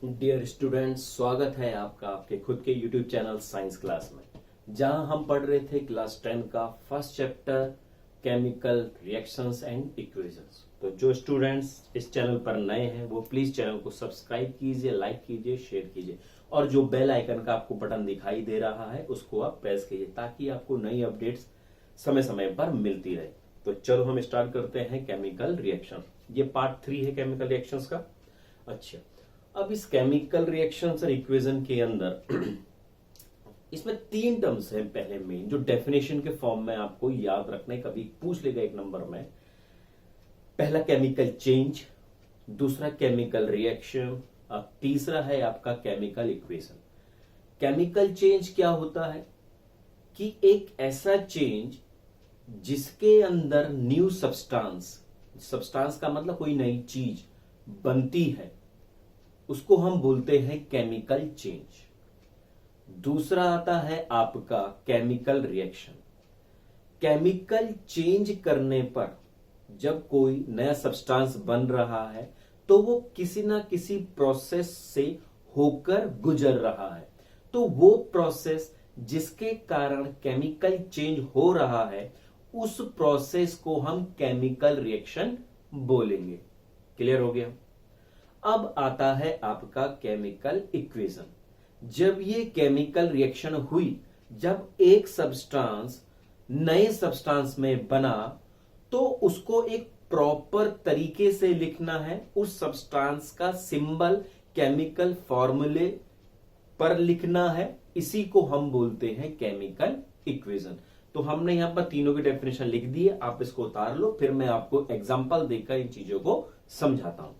Dear students, स्वागत है आपका आपके खुद के यूट्यूब चैनल साइंस क्लास में, जहां हम पढ़ रहे थे क्लास 10 का first chapter chemical reactions and equations. तो जो स्टूडेंट्स इस चैनल पर नए हैं वो प्लीज चैनल को सब्सक्राइब कीजिए, लाइक कीजिए, शेयर कीजिए और जो बेल आइकन का आपको बटन दिखाई दे रहा है उसको आप प्रेस कीजिए ताकि आपको नई अपडेट्स समय समय पर मिलती रहे। तो चलो हम स्टार्ट करते हैं केमिकल रिएक्शन। ये पार्ट 3 है केमिकल रिएक्शंस का। अच्छा, अब इस केमिकल रिएक्शंस और इक्वेशन के अंदर इसमें 3 टर्म्स हैं। पहले मेन जो डेफिनेशन के फॉर्म में आपको याद रखने, कभी पूछ लेगा एक नंबर में। पहला केमिकल चेंज, दूसरा केमिकल रिएक्शन और तीसरा है आपका केमिकल इक्वेशन। केमिकल चेंज क्या होता है कि एक ऐसा चेंज जिसके अंदर न्यू सब्सटेंस, सब्सटेंस का मतलब कोई नई चीज बनती है, उसको हम बोलते हैं केमिकल चेंज। दूसरा आता है आपका केमिकल रिएक्शन। केमिकल चेंज करने पर जब कोई नया सब्सटेंस बन रहा है तो वो किसी ना किसी प्रोसेस से होकर गुजर रहा है। तो वो प्रोसेस जिसके कारण केमिकल चेंज हो रहा है उस प्रोसेस को हम केमिकल रिएक्शन बोलेंगे। क्लियर हो गया? अब आता है आपका केमिकल इक्वेशन। जब ये केमिकल रिएक्शन हुई, जब एक सब्सटेंस नए सब्सटेंस में बना तो उसको एक प्रॉपर तरीके से लिखना है। उस सब्सटेंस का सिंबल केमिकल फॉर्मूले पर लिखना है। इसी को हम बोलते हैं केमिकल इक्वेशन। तो हमने यहां पर तीनों की डेफिनेशन लिख दी है, आप इसको उतार लो, फिर मैं आपको एग्जांपल देकर इन चीजों को समझाता हूं।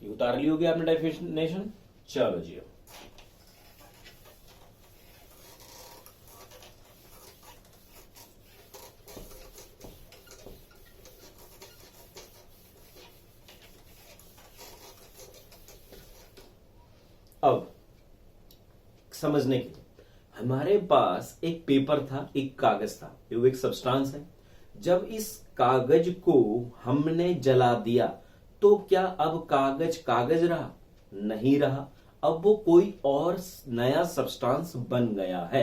उतार ली होगी आपने डेफिनेशन। चलो जी, अब समझने के लिए हमारे पास एक पेपर था, एक कागज था, ये एक सब्सटेंस है। जब इस कागज को हमने जला दिया तो क्या अब कागज कागज रहा? नहीं रहा। अब वो कोई और नया सब्सटेंस बन गया है।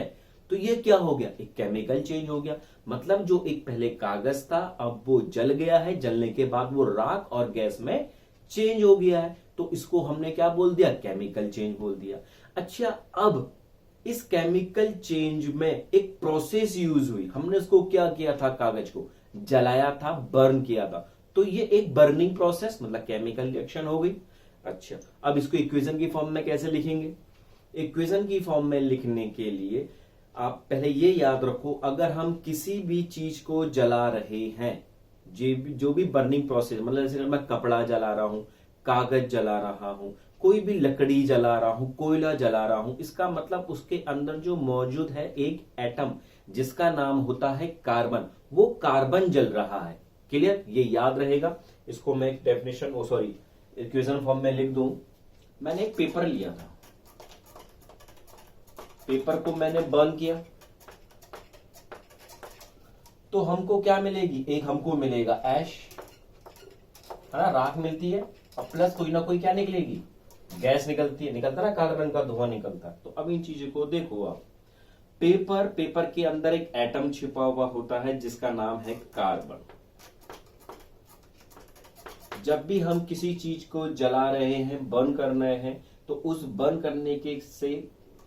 तो ये क्या हो गया? एक केमिकल चेंज हो गया। मतलब जो एक पहले कागज था अब वो जल गया है, जलने के बाद वो राख और गैस में चेंज हो गया है। तो इसको हमने क्या बोल दिया? केमिकल चेंज बोल दिया। अच्छा, अब इस केमिकल चेंज में एक प्रोसेस यूज हुई। हमने उसको क्या किया था? कागज को जलाया था, बर्न किया था। तो ये एक बर्निंग प्रोसेस मतलब केमिकल रिएक्शन हो गई। अच्छा, अब इसको इक्वेशन की फॉर्म में कैसे लिखेंगे? इक्वेशन की फॉर्म में लिखने के लिए आप पहले ये याद रखो, अगर हम किसी भी चीज को जला रहे हैं, जो भी बर्निंग प्रोसेस, मतलब जैसे अगर मैं कपड़ा जला रहा हूं, कागज जला रहा हूं, कोई भी लकड़ी जला रहा हूं, कोयला जला रहा हूं, इसका मतलब उसके अंदर जो मौजूद है एक एटम जिसका नाम होता है कार्बन, वो कार्बन जल रहा है। क्लियर? ये याद रहेगा। इसको मैं एक डेफिनेशन इक्वेशन फॉर्म में लिख दूं। मैंने एक पेपर लिया था, पेपर को मैंने बर्न किया तो हमको क्या मिलेगी? एक हमको मिलेगा ऐश, है ना, राख मिलती है, और प्लस कोई ना कोई क्या निकलेगी? गैस निकलती है, निकलता ना, कार्बन का धुआं निकलता है। तो अब इन चीजों को देखो आप। पेपर के अंदर एक एटम छिपा हुआ होता है जिसका नाम है कार्बन। जब भी हम किसी चीज को जला रहे हैं, बर्न कर रहे हैं, तो उस बर्न करने के से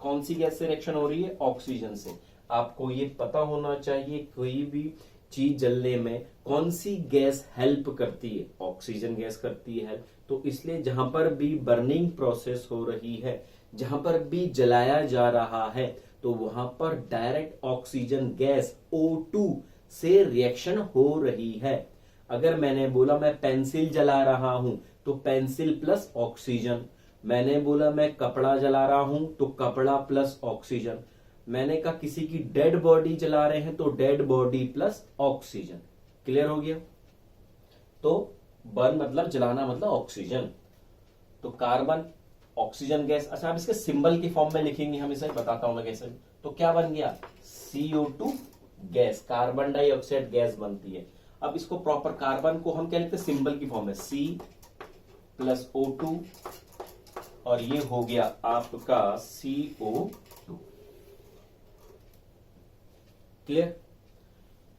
कौन सी गैस से रिएक्शन हो रही है? ऑक्सीजन से। आपको ये पता होना चाहिए कोई भी चीज जलने में कौन सी गैस हेल्प करती है? ऑक्सीजन गैस करती है। तो इसलिए जहां पर भी बर्निंग प्रोसेस हो रही है, जहां पर भी जलाया जा रहा है, तो वहां पर डायरेक्ट ऑक्सीजन गैस O2 से रिएक्शन हो रही है। अगर मैंने बोला मैं पेंसिल जला रहा हूं तो पेंसिल प्लस ऑक्सीजन। मैंने बोला मैं कपड़ा जला रहा हूं तो कपड़ा प्लस ऑक्सीजन। मैंने कहा किसी की डेड बॉडी जला रहे हैं तो dead body plus oxygen. Clear हो गया? तो बर्न मतलब जलाना, मतलब ऑक्सीजन। तो कार्बन, ऑक्सीजन गैस। अच्छा, अब इसके सिंबल की फॉर्म में लिखेंगे हम, इसे बताता हूं मैं कैसे। तो क्या बन गया? CO2 gas, carbon dioxide gas बनती है। अब इसको प्रॉपर कार्बन को हम क्या लिखते हैं? सिंबल की फॉर्म में C प्लस O2 और ये हो गया आपका CO2। क्लियर?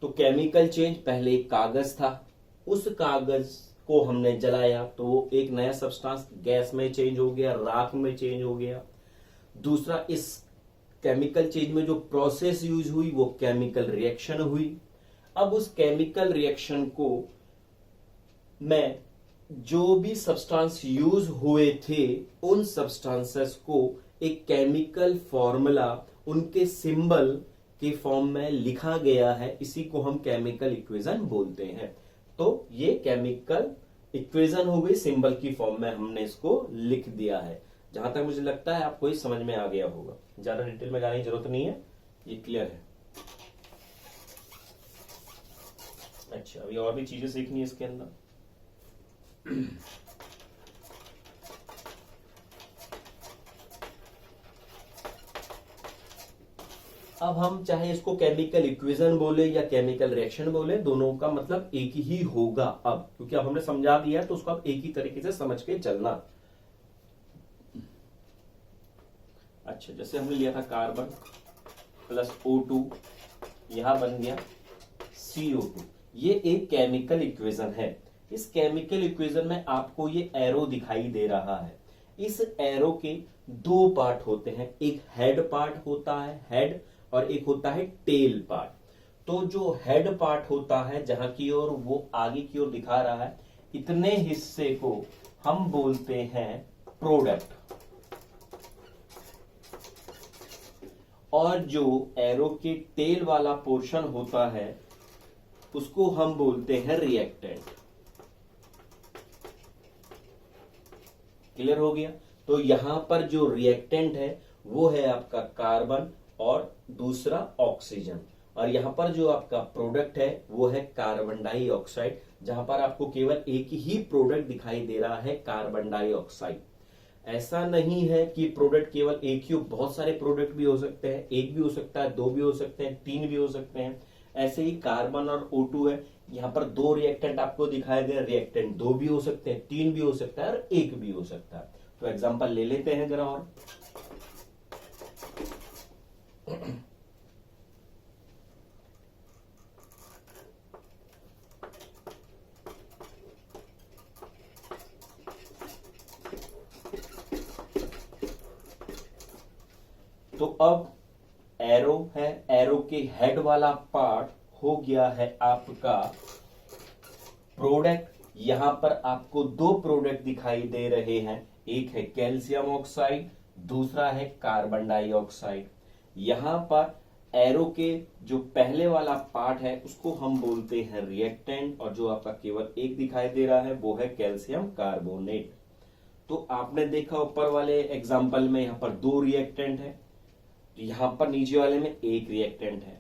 तो केमिकल चेंज, पहले एक कागज था, उस कागज को हमने जलाया तो वो एक नया सब्सटेंस गैस में चेंज हो गया, राख में चेंज हो गया। दूसरा, इस केमिकल चेंज में जो प्रोसेस यूज हुई वो केमिकल रिएक्शन हुई। अब उस केमिकल रिएक्शन को में जो भी सब्सटेंस यूज हुए थे उन सब्सटेंसेस को एक केमिकल फॉर्मूला उनके सिंबल के फॉर्म में लिखा गया है, इसी को हम केमिकल इक्वेशन बोलते हैं। तो ये केमिकल इक्वेशन हो गई, सिंबल की फॉर्म में हमने इसको लिख दिया है। जहां तक मुझे लगता है आपको ये समझ में आ गया होगा, ज्यादा डिटेल में जाने की जरूरत नहीं है, ये क्लियर है। अच्छा, अभी और भी चीजें सीखनी है इसके अंदर। अब हम चाहे इसको केमिकल इक्वेशन बोले या केमिकल रिएक्शन बोले, दोनों का मतलब एक ही होगा अब, क्योंकि अब हमने समझा दिया तो उसको अब एक ही तरीके से समझ के चलना। अच्छा, जैसे हमने लिया था कार्बन प्लस O2, यहां बन गया CO2। ये एक केमिकल इक्वेशन है। इस केमिकल इक्वेशन में आपको ये एरो दिखाई दे रहा है। इस एरो के दो पार्ट होते हैं, एक हेड पार्ट होता है, हेड, और एक होता है टेल पार्ट। तो जो हेड पार्ट होता है जहां की ओर वो आगे की ओर दिखा रहा है, इतने हिस्से को हम बोलते हैं प्रोडक्ट, और जो एरो के टेल वाला पोर्शन होता है उसको हम बोलते हैं रिएक्टेंट। क्लियर हो गया? तो यहां पर जो रिएक्टेंट है वो है आपका कार्बन और दूसरा ऑक्सीजन, और यहां पर जो आपका प्रोडक्ट है वो है कार्बन डाइऑक्साइड, जहां पर आपको केवल एक ही प्रोडक्ट दिखाई दे रहा है, कार्बन डाइऑक्साइड। ऐसा नहीं है कि प्रोडक्ट केवल एक ही हो, बहुत सारे प्रोडक्ट भी हो सकते हैं, एक भी हो सकता है, दो भी हो सकते हैं, तीन भी हो सकते हैं। ऐसे ही कार्बन और O2 है, यहाँ पर दो रिएक्टेंट आपको दिखाई दे, रिएक्टेंट दो भी हो सकते हैं, तीन भी हो सकता है और एक भी हो सकता है। तो एग्जांपल ले लेते हैं जरा और। तो अब एरो है, एरो के हेड वाला पार्ट हो गया है आपका प्रोडक्ट। यहां पर आपको दो प्रोडक्ट दिखाई दे रहे हैं, एक है कैल्शियम ऑक्साइड, दूसरा है कार्बन डाइऑक्साइड। यहां पर एरो के जो पहले वाला पार्ट है उसको हम बोलते हैं रिएक्टेंट, और जो आपका केवल एक दिखाई दे रहा है वो है कैल्शियम कार्बोनेट। तो आपने देखा ऊपर वाले एग्जाम्पल में यहां पर दो रिएक्टेंट है, यहां पर नीचे वाले में एक रिएक्टेंट है,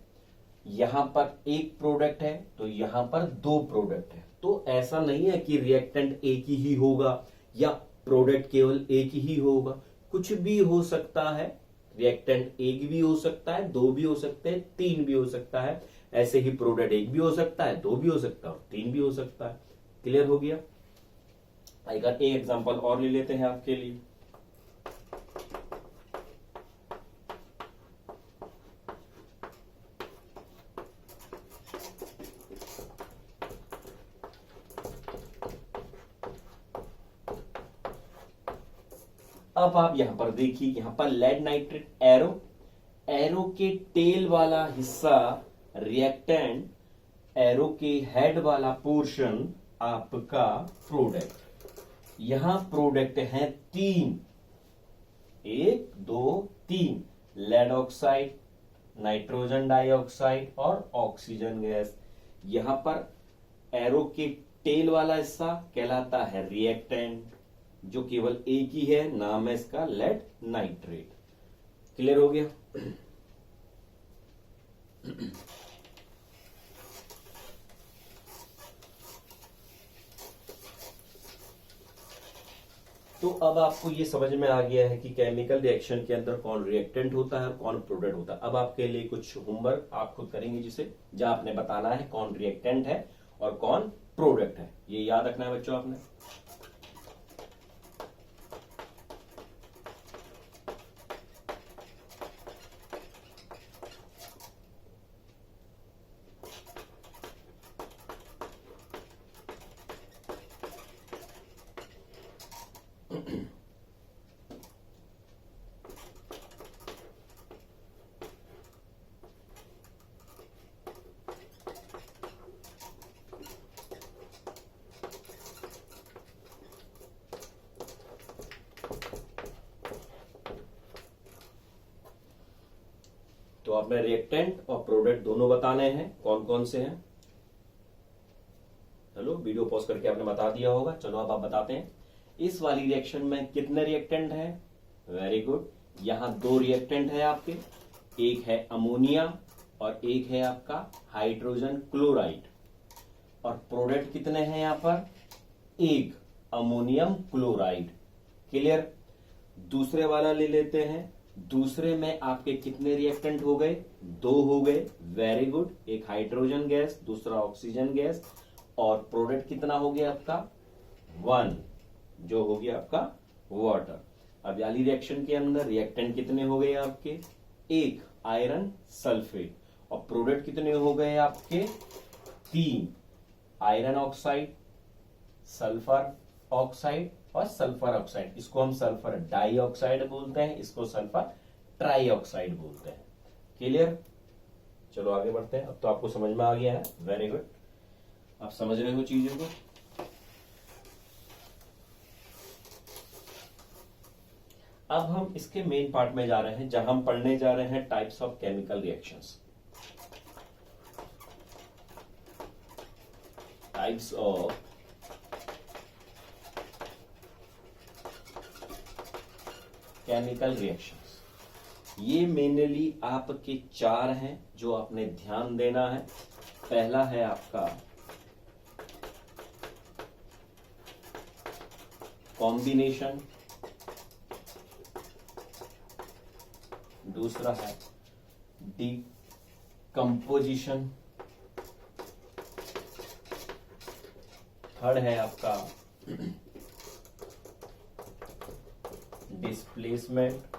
यहां पर एक प्रोडक्ट है, तो यहां पर दो प्रोडक्ट है। तो ऐसा नहीं है कि रिएक्टेंट एक ही होगा या प्रोडक्ट केवल एक ही होगा, कुछ भी हो सकता है। रिएक्टेंट एक भी हो सकता है, दो भी हो सकते हैं, तीन भी हो सकता है। ऐसे ही प्रोडक्ट एक भी हो सकता है, दो भी हो सकता है और तीन भी हो सकता है। क्लियर हो गया? आएगा एक एग्जांपल और ले लेते हैं आपके लिए। अब आप यहां पर देखिए, यहां पर लेड नाइट्रेट एरो, एरो के टेल वाला हिस्सा रिएक्टेंट, एरो के हेड वाला पोर्शन आपका प्रोडक्ट। यहां प्रोडक्ट है तीन, एक दो तीन, लेड ऑक्साइड, नाइट्रोजन डाइऑक्साइड और ऑक्सीजन गैस। यहां पर एरो के टेल वाला हिस्सा कहलाता है रिएक्टेंट, जो केवल एक ही है, नाम है इसका लेड नाइट्रेट। क्लियर हो गया? तो अब आपको ये समझ में आ गया है कि केमिकल रिएक्शन के अंदर कौन रिएक्टेंट होता है और कौन प्रोडक्ट होता है। अब आपके लिए कुछ होमवर्क आप खुद करेंगे, जिसे जहां आपने बताना है कौन रिएक्टेंट है और कौन प्रोडक्ट है। ये याद रखना है बच्चों आपने। तो आपने रिएक्टेंट और प्रोडक्ट दोनों बताने हैं, कौन कौन से हैं। चलो वीडियो पॉज करके आपने बता दिया होगा। चलो अब आप बताते हैं इस वाली रिएक्शन में कितने रिएक्टेंट हैं। Very good. यहां 2 रिएक्टेंट है आपके, एक है अमोनिया और एक है आपका हाइड्रोजन क्लोराइड। और प्रोडक्ट कितने हैं यहां पर, एक अमोनियम क्लोराइड। क्लियर। दूसरे वाला ले लेते हैं। दूसरे में आपके कितने रिएक्टेंट हो गए, 2 हो गए। Very good. एक हाइड्रोजन गैस, दूसरा ऑक्सीजन गैस। और प्रोडक्ट कितना हो गया आपका, 1, जो हो गया आपका वाटर। अब वाली रिएक्शन के अंदर रिएक्टेंट कितने हो गए आपके, एक आयरन सल्फेट। और प्रोडक्ट कितने हो गए आपके, 3 आयरन ऑक्साइड, सल्फर ऑक्साइड और सल्फर ऑक्साइड। इसको हम सल्फर डाइऑक्साइड बोलते हैं, इसको सल्फर ट्राइऑक्साइड बोलते हैं। क्लियर। चलो आगे बढ़ते हैं। अब तो आपको समझ में आ गया है। Very good. आप समझ रहे हो चीजों को। अब हम इसके मेन पार्ट में जा रहे हैं, जहां हम पढ़ने जा रहे हैं types of chemical reactions. Types of chemical reactions. ये मेनली आपके 4 हैं जो आपने ध्यान देना है। पहला है आपका कॉम्बिनेशन, दूसरा है डिकम्पोजिशन, थर्ड है आपका डिस्प्लेसमेंट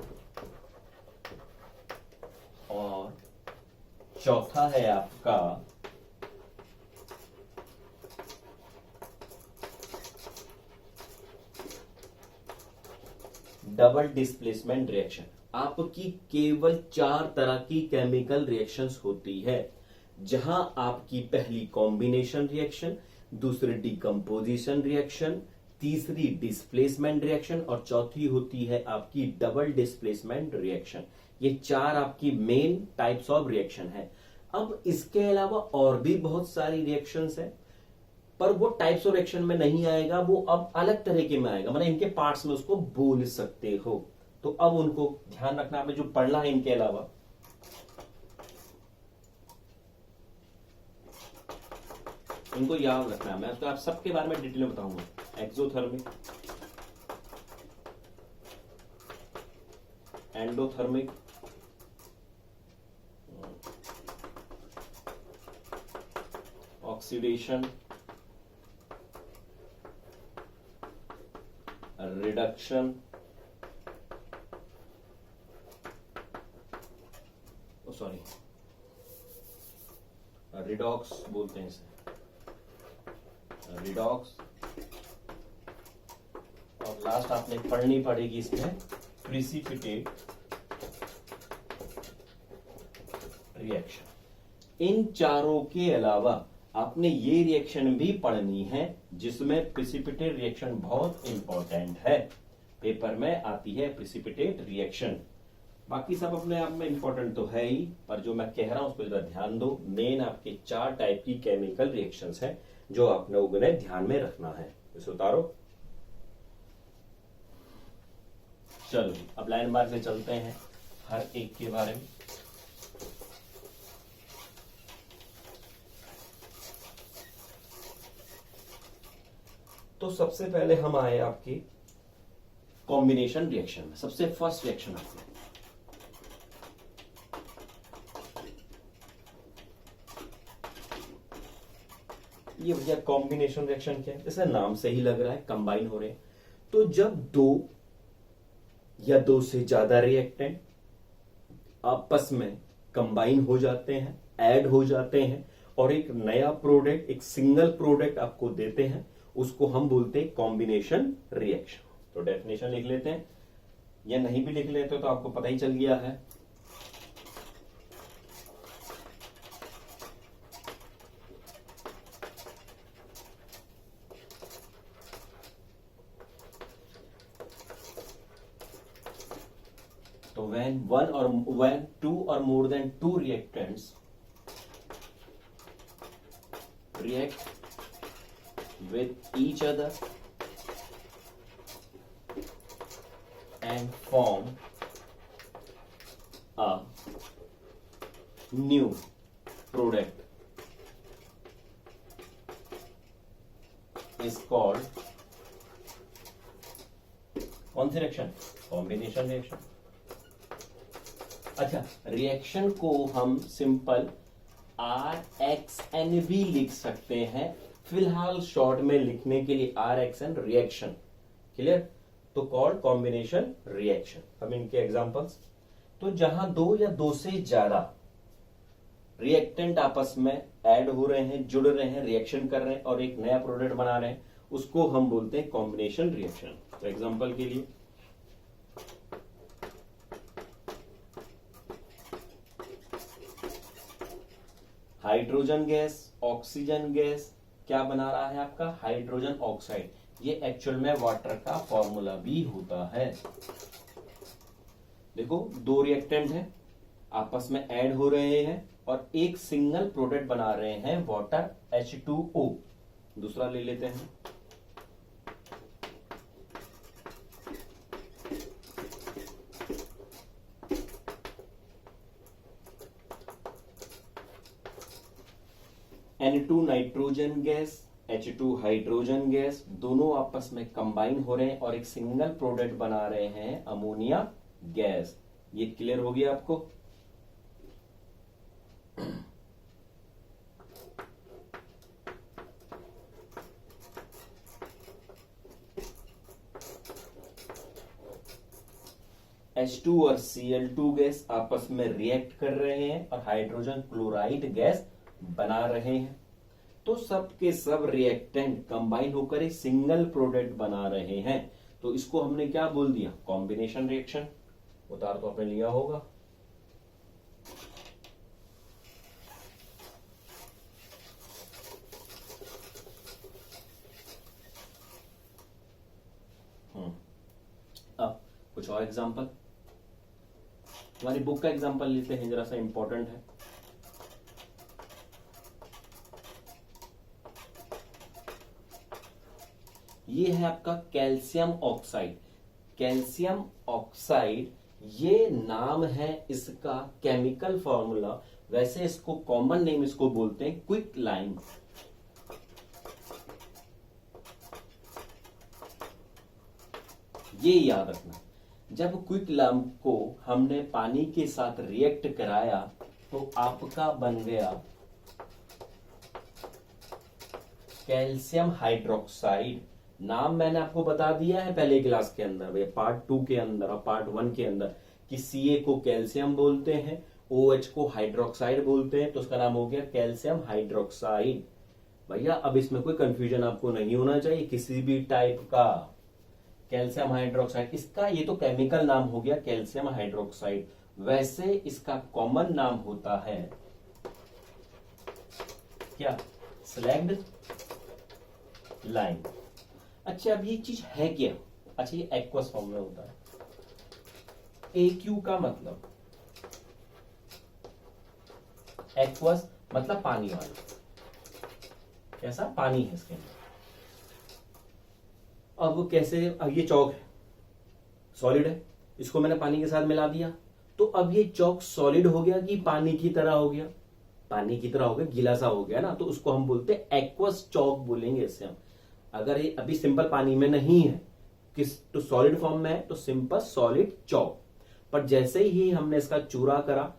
और चौथा है आपका डबल डिस्प्लेसमेंट रिएक्शन। आपकी केवल 4 तरह की केमिकल रिएक्शंस होती है, जहां आपकी पहली कॉम्बिनेशन रिएक्शन, दूसरी डिकम्पोजिशन रिएक्शन, तीसरी डिस्प्लेसमेंट रिएक्शन और चौथी होती है आपकी डबल डिस्प्लेसमेंट रिएक्शन। ये 4 आपकी मेन टाइप्स ऑफ रिएक्शन है। अब इसके अलावा और भी बहुत सारी रिएक्शंस है, पर वो टाइप्स ऑफ रिएक्शन में नहीं आएगा, वो अब अलग तरह के में आएगा, मतलब इनके पार्ट्स में उसको बोल सकते हो। तो अब उनको ध्यान रखना, आपने जो पढ़ना है इनके अलावा, इनको याद रखना है। मैं तो आप सबके बारे में डिटेल में बताऊंगा। Exothermic, endothermic, oxidation, reduction, sorry redox बोलते हैं इसे, रिडॉक्स। और लास्ट आपने पढ़नी पड़ेगी इसमें प्रिसिपिटेट रिएक्शन। इन चारों के अलावा आपने ये रिएक्शन भी पढ़नी है जिसमें प्रिसिपिटेट रिएक्शन बहुत इंपॉर्टेंट है, पेपर में आती है प्रिसिपिटेट रिएक्शन। बाकी सब अपने आप में इंपॉर्टेंट तो है ही, पर जो मैं कह रहा हूं उस पर जरा ध्यान दो। मेन आपके 4 टाइप की केमिकल रिएक्शंस हैं जो आपने उन्हें ध्यान में रखना है। इसे उतारो। चलो अब लाइन बार से चलते हैं हर एक के बारे में। तो सबसे पहले हम आए आपकी कॉम्बिनेशन रिएक्शन में। सबसे फर्स्ट रिएक्शन आपने ये भैया कॉम्बिनेशन रिएक्शन क्या है, जैसे नाम से ही लग रहा है कंबाइन हो रहे हैं। तो जब 2 या 2 से ज्यादा रिएक्टेंट आपस में कंबाइन हो जाते हैं, ऐड हो जाते हैं और एक नया प्रोडक्ट, एक सिंगल प्रोडक्ट आपको देते हैं, उसको हम बोलते हैं कॉम्बिनेशन रिएक्शन। तो डेफिनेशन लिख लेते हैं, या नहीं भी लिख लेते तो आपको पता ही चल गया है। तो when two or more than two reactants react with each other and form a new product is called कौन सी रिएक्शन? Combination reaction. अच्छा, रिएक्शन को हम सिंपल RXN भी लिख सकते हैं, फिलहाल शॉर्ट में लिखने के लिए RXN रिएक्शन। क्लियर? तो कॉल्ड कॉम्बिनेशन रिएक्शन। अब इनके एग्जांपल्स, तो जहां दो या दो से ज्यादा रिएक्टेंट आपस में ऐड हो रहे हैं, जुड़ रहे हैं, रिएक्शन कर रहे हैं और एक नया प्रोडक्ट बना रहे हैं, उसको हम बोलते हैं कॉम्बिनेशन रिएक्शन। तो एग्जांपल के लिए हाइड्रोजन गैस, ऑक्सीजन गैस क्या बना रहा है आपका? Hydrogen oxide. ये एक्चुअल में वाटर का फॉर्मूला भी होता है। देखो, दो रिएक्टेंट हैं, आपस में ऐड हो रहे हैं और एक सिंगल प्रोडक्ट बना रहे हैं, वाटर H2O। दूसरा ले लेते हैं, N2 nitrogen gas, H2 hydrogen gas, दोनों आपस में कंबाइन हो रहे हैं और एक सिंगल प्रोडक्ट बना रहे हैं, अमोनिया गैस। ये क्लियर हो गया आपको? H2 और Cl2 गैस आपस में रिएक्ट कर रहे हैं और हाइड्रोजन क्लोराइड गैस बना रहे हैं। तो सब के सब रिएक्टेंट कंबाइन होकर एक सिंगल प्रोडक्ट बना रहे हैं। तो इसको हमने क्या बोल दिया? Combination reaction. उतार तो आपने लिया होगा। अब कुछ और एग्जांपल, हमारी बुक का एग्जांपल लेते हैं, जरा सा इंपॉर्टेंट है। ये है आपका कैल्शियम ऑक्साइड। कैल्शियम ऑक्साइड ये नाम है इसका, केमिकल फॉर्मूला। वैसे इसको कॉमन नेम इसको बोलते हैं क्विक लाइम। ये याद रखना, जब क्विक लाइम को हमने पानी के साथ रिएक्ट कराया तो आपका बन गया कैल्शियम हाइड्रोक्साइड। नाम मैंने आपको बता दिया है पहले क्लास के अंदर, पार्ट 2 के अंदर और पार्ट 1 के अंदर, कि Ca को कैल्शियम बोलते हैं, OH को हाइड्रोक्साइड बोलते हैं, तो उसका नाम हो गया कैल्शियम हाइड्रोक्साइड। भैया अब इसमें कोई कंफ्यूजन आपको नहीं होना चाहिए किसी भी टाइप का। कैल्शियम हाइड्रोक्साइड इसका ये तो केमिकल नाम हो गया कैल्शियम हाइड्रोक्साइड। वैसे इसका कॉमन नाम होता है क्या? Slagged lime. अच्छा, अब ये चीज है क्या? अच्छा, ये एक्वस फॉर्म में होता है। AQ का मतलब, एक्वस मतलब पानी वाला। कैसा? पानी है इसके अंदर। अब वो कैसे? अब ये चौक है, सॉलिड है, इसको मैंने पानी के साथ मिला दिया, तो अब ये चौक सॉलिड हो गया कि पानी की तरह हो गया? पानी की तरह हो गया, गीला सा हो गया ना, तो उसको हम बोलते हैं एक्वस चौक बोलेंगे इससे हम। अगर ये अभी सिंपल पानी में नहीं है, किस तो सॉलिड फॉर्म में है, तो सिंपल सॉलिड चौक। पर जैसे ही हमने इसका चूरा करा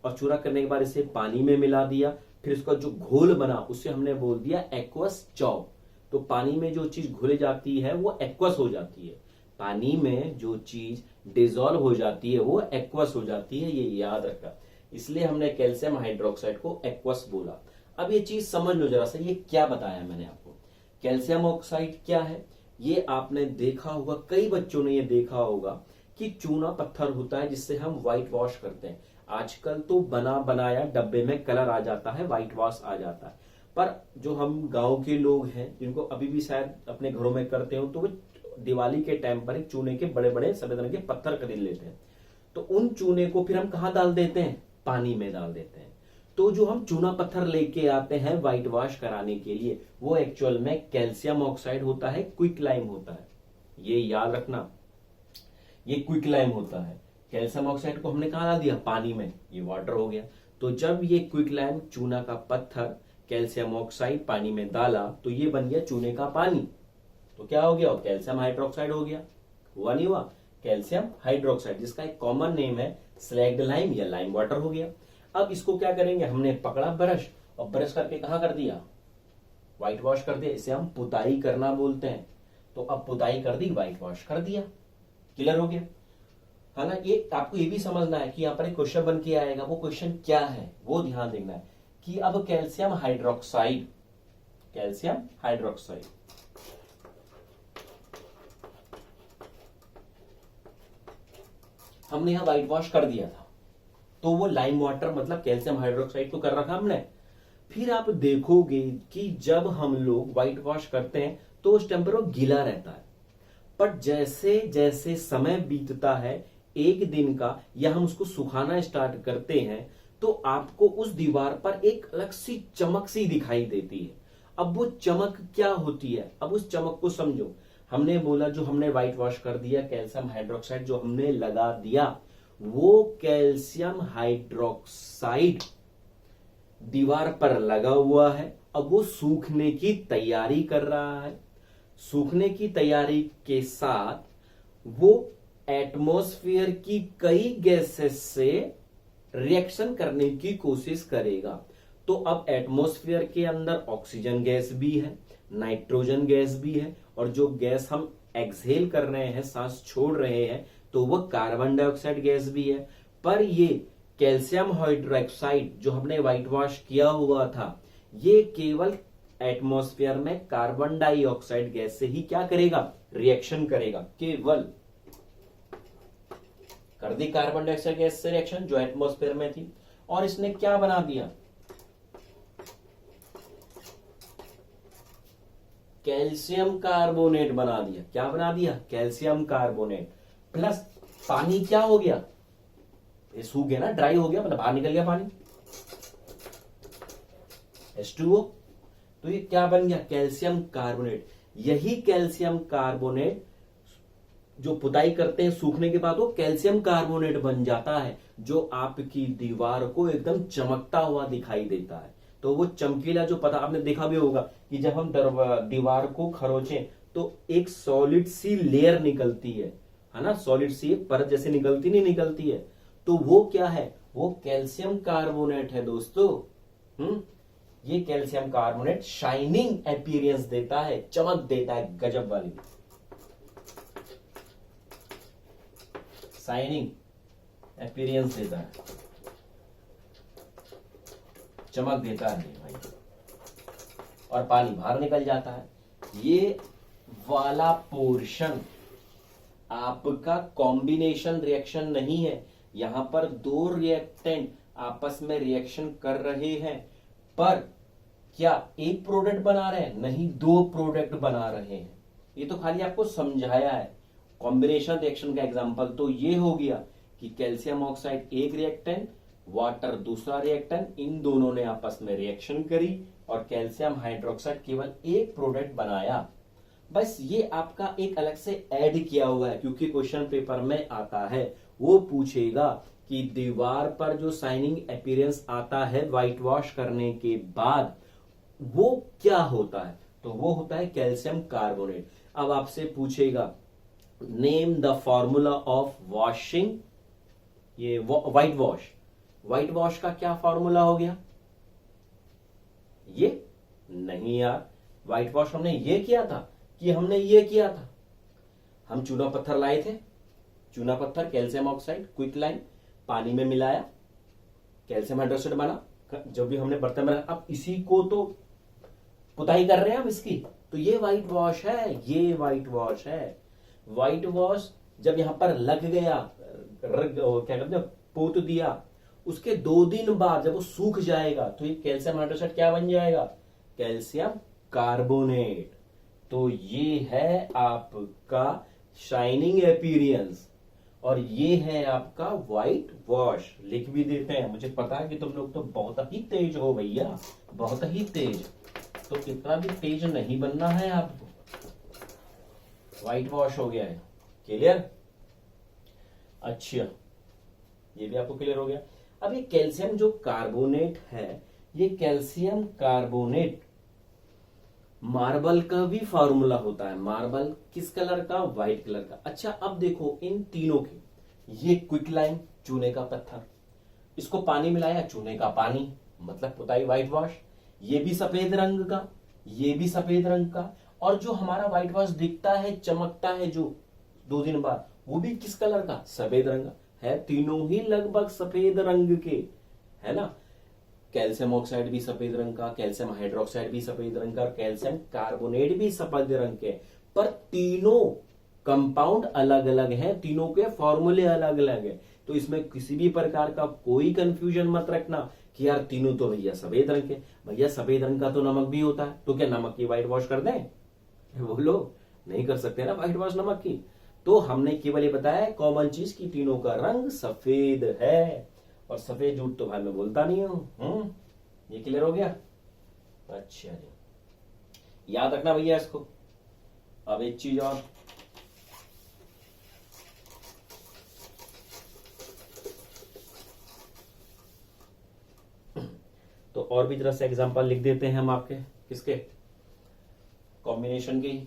और चूरा करने के बाद इसे पानी में मिला दिया, फिर इसका जो घोल बना उसे हमने बोल दिया एक्वस चौक। तो पानी में जो चीज घुल जाती है वो एक्वस हो जाती है, पानी में जो चीज डिजोल्व हो जाती है वो एक्वस हो जाती है, ये याद रखा। इसलिए हमने कैल्शियम हाइड्रोक्साइड को एक्वस बोला। अब ये चीज समझ लो जरा सा, ये क्या बताया मैंने आपको। कैल्शियम ऑक्साइड क्या है? ये आपने देखा होगा, कई बच्चों ने ये देखा होगा कि चूना पत्थर होता है जिससे हम व्हाइट वॉश करते हैं। आजकल तो बना बनाया डब्बे में कलर आ जाता है, व्हाइट वॉश आ जाता है, पर जो हम गांव के लोग हैं जिनको अभी भी शायद अपने घरों में करते हो, तो वो दिवाली के टाइम पर एक चूने के बड़े बड़े सफेद रंग के पत्थर खरीद लेते हैं। तो उन चूने को फिर हम कहाँ डाल देते हैं, पानी में डाल देते हैं। तो जो हम चूना पत्थर लेके आते हैं व्हाइट वॉश कराने के लिए, वो एक्चुअल में कैल्शियम ऑक्साइड होता है, क्विक लाइम होता है। ये याद रखना, ये क्विक लाइम होता है। कैल्शियम ऑक्साइड को हमने कहाँ डाल दिया, पानी में, ये वाटर हो गया। तो जब ये क्विक लाइम चूना का पत्थर कैल्शियम ऑक्साइड पानी में डाला तो ये बन गया चूने का पानी। तो क्या हो गया, कैल्शियम हाइड्रोक्साइड हो गया। हुआ नहीं हुआ, कैल्शियम हाइड्रोक्साइड, जिसका एक कॉमन नेम है स्लैग्ड लाइम या लाइम वाटर हो गया। अब इसको क्या करेंगे, हमने पकड़ा ब्रश और ब्रश करके कहाँ कर दिया, व्हाइट वॉश कर दिया। इसे हम पुताई करना बोलते हैं। तो अब पुताई कर दी, व्हाइट वॉश कर दिया, क्लियर हो गया है ना। ये आपको ये भी समझना है कि यहाँ पर एक क्वेश्चन बन के आएगा, वो क्वेश्चन क्या है वो ध्यान देना है कि अब कैल्शियम हाइड्रोक्साइड, कैल्शियम हाइड्रोक्साइड हमने यहां व्हाइट वॉश कर दिया था, तो वो लाइम वाटर मतलब कैल्शियम हाइड्रोक्साइड तो कर रखा हमने। फिर आप देखोगे कि जब हम लोग व्हाइट वॉश करते हैं तो उस टाइम पर वो गीला रहता है, पर जैसे जैसे समय बीतता है एक दिन का, या हम उसको सुखाना स्टार्ट करते हैं, तो आपको उस दीवार पर एक अलग सी चमक सी दिखाई देती है। अब वो चमक क्या होती है, अब उस चमक को समझो। हमने बोला जो हमने व्हाइट वॉश कर दिया, कैल्शियम हाइड्रोक्साइड जो हमने लगा दिया, वो कैल्शियम हाइड्रोक्साइड दीवार पर लगा हुआ है। अब वो सूखने की तैयारी कर रहा है। सूखने की तैयारी के साथ वो एटमॉस्फेयर की कई गैसेस से रिएक्शन करने की कोशिश करेगा। तो अब एटमॉस्फेयर के अंदर ऑक्सीजन गैस भी है, नाइट्रोजन गैस भी है, और जो गैस हम एक्सहेल कर रहे हैं, सांस छोड़ रहे हैं, तो वह कार्बन डाइऑक्साइड गैस भी है। पर ये कैल्शियम हाइड्रोक्साइड जो हमने व्हाइट वॉश किया हुआ था, ये केवल एटमॉस्फेयर में कार्बन डाइऑक्साइड गैस से ही क्या करेगा, रिएक्शन करेगा। केवल कर दी कार्बन डाइऑक्साइड गैस से रिएक्शन जो एटमॉस्फेयर में थी, और इसने क्या बना दिया, कैल्शियम कार्बोनेट बना दिया। क्या बना दिया, कैल्शियम कार्बोनेट। प्लस पानी क्या हो गया, ये सूख गया ना, ड्राई हो गया, मतलब बाहर निकल गया पानी, H2O। तो ये क्या बन गया, कैल्शियम कार्बोनेट। यही कैल्शियम कार्बोनेट जो पुताई करते हैं सूखने के बाद, वो कैल्शियम कार्बोनेट बन जाता है, जो आपकी दीवार को एकदम चमकता हुआ दिखाई देता है। तो वो चमकीला, जो पता आपने देखा भी होगा कि जब हम दीवार को खरोचें तो एक सॉलिड सी लेयर निकलती है ना, सॉलिड सी परत जैसे निकलती नहीं निकलती है, तो वो क्या है, वो कैल्शियम कार्बोनेट है दोस्तों। ये कैल्शियम कार्बोनेट शाइनिंग अपीयरेंस देता है, चमक देता है गजब वाली, शाइनिंग अपीयरेंस देता है, चमक देता है भाई, और पानी बाहर निकल जाता है। ये वाला पोर्शन आपका कॉम्बिनेशन रिएक्शन नहीं है, यहां पर दो रिएक्टेंट आपस में रिएक्शन कर रहे हैं, पर क्या एक प्रोडक्ट बना रहे हैं, नहीं, दो प्रोडक्ट बना रहे हैं। ये तो खाली आपको समझाया है। कॉम्बिनेशन रिएक्शन का एग्जांपल तो ये हो गया कि कैल्शियम ऑक्साइड एक रिएक्टेंट, वाटर दूसरा रिएक्टेंट, इन दोनों ने आपस में रिएक्शन करी और कैल्शियम हाइड्रोक्साइड केवल एक प्रोडक्ट बनाया। बस ये आपका एक अलग से ऐड किया हुआ है, क्योंकि क्वेश्चन पेपर में आता है, वो पूछेगा कि दीवार पर जो शाइनिंग अपीयरेंस आता है व्हाइट वॉश करने के बाद, वो क्या होता है, तो वो होता है कैल्शियम कार्बोनेट। अब आपसे पूछेगा name the formula of washing ये व्हाइट वॉश। व्हाइट वॉश का क्या फॉर्मूला हो गया, ये नहीं यार, व्हाइट वॉश हमने ये किया था कि हमने ये किया था, हम चूना पत्थर लाए थे, चूना पत्थर कैल्शियम ऑक्साइड क्विक लाइम पानी में मिलाया, कैल्शियम हाइड्रोक्साइड बना, जब भी हमने बर्तन में, अब इसी को तो पुताई कर रहे हैं हम इसकी, तो ये व्हाइट वॉश है, ये व्हाइट वॉश है। व्हाइट वॉश जब यहां पर लग गया, क्या कहते हैं, पोत दिया, उसके 2 दिन बाद जब वो सूख जाएगा तो ये कैल्शियम हाइड्रोक्साइड क्या बन जाएगा, कैल्शियम कार्बोनेट। तो ये है आपका शाइनिंग अपीयरेंस। और ये है आपका व्हाइट वॉश। लिख भी देते हैं, मुझे पता है कि तुम लोग तो बहुत ही तेज हो भैया, बहुत ही तेज, तो इतना भी तेज नहीं बनना है आपको। व्हाइट वॉश हो गया है, क्लियर? अच्छा, ये भी आपको क्लियर हो गया। अब ये कैल्शियम जो कार्बोनेट है, ये कैल्शियम कार्बोनेट मार्बल का भी फॉर्मूला होता है। मार्बल किस कलर का? व्हाइट कलर का। अच्छा, अब देखो इन तीनों की, ये क्विकलाइम चूने का पत्थर, इसको पानी मिलाया चूने का पानी, मतलब होता है व्हाइट वॉश। ये भी सफेद रंग का, ये भी सफेद रंग का, और जो हमारा व्हाइट वॉश दिखता है, चमकता है जो 2 दिन बाद, वो भी किस कलर का? सफेद रंग का है। तीनों ही लगभग सफेद रंग के, है ना। कैल्शियम ऑक्साइड भी सफेद रंग का, कैल्शियम हाइड्रोक्साइड भी सफेद रंग का, और कैल्शियम कार्बोनेट भी सफेद रंग के। पर तीनों कंपाउंड अलग अलग हैं, तीनों के फॉर्मूले अलग अलग हैं। तो इसमें किसी भी प्रकार का कोई कंफ्यूजन मत रखना कि यार तीनों तो भैया सफेद रंग के। भैया सफेद रंग का तो नमक भी होता है, तो क्या नमक की व्हाइट वॉश कर दें? बोलो, नहीं कर सकते ना व्हाइट वॉश नमक की। तो हमने केवल ये बताया कॉमन चीज की तीनों का रंग सफेद है, और सफेद झूठ तो भाई मैं बोलता नहीं हूं। ये क्लियर हो गया? अच्छा जी, याद रखना भैया इसको। अब एक चीज और, तो और भी तरह से एग्जांपल लिख देते हैं हम आपके, किसके? कॉम्बिनेशन के ही।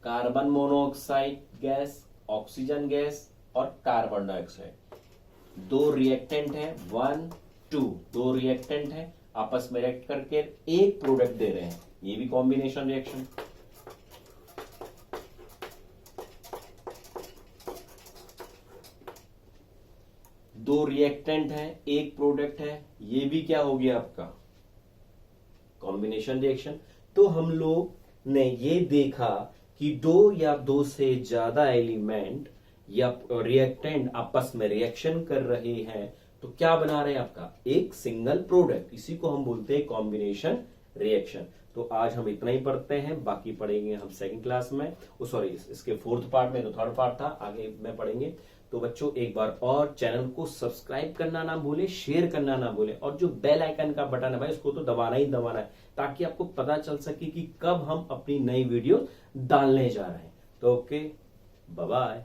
Carbon monoxide gas, oxygen gas और कार्बन डाइऑक्साइड, 2 रिएक्टेंट है, 1 2, 2 रिएक्टेंट है, आपस में रिएक्ट करके एक प्रोडक्ट दे रहे हैं, ये भी कॉम्बिनेशन रिएक्शन। दो रिएक्टेंट है, एक प्रोडक्ट है, ये भी क्या हो गया आपका? Combination reaction. तो हम लोग ने ये देखा कि 2 या 2 से ज्यादा एलिमेंट या रिएक्टेंट आपस में रिएक्शन कर रहे हैं, तो क्या बना रहे हैं आपका? एक सिंगल प्रोडक्ट। इसी को हम बोलते हैं कॉम्बिनेशन रिएक्शन। तो आज हम इतना ही पढ़ते हैं, बाकी पढ़ेंगे हम सेकंड क्लास में, सॉरी इसके 4th पार्ट में, तो 3rd पार्ट था, आगे में पढ़ेंगे। तो बच्चों एक बार और चैनल को सब्सक्राइब करना ना भूले, शेयर करना ना भूले, और जो बेल आइकन का बटन है भाई उसको तो दबाना ही दबाना है, ताकि आपको पता चल सके कि कब हम अपनी नई वीडियो डालने जा रहे हैं। तो ओके, बाय बाय।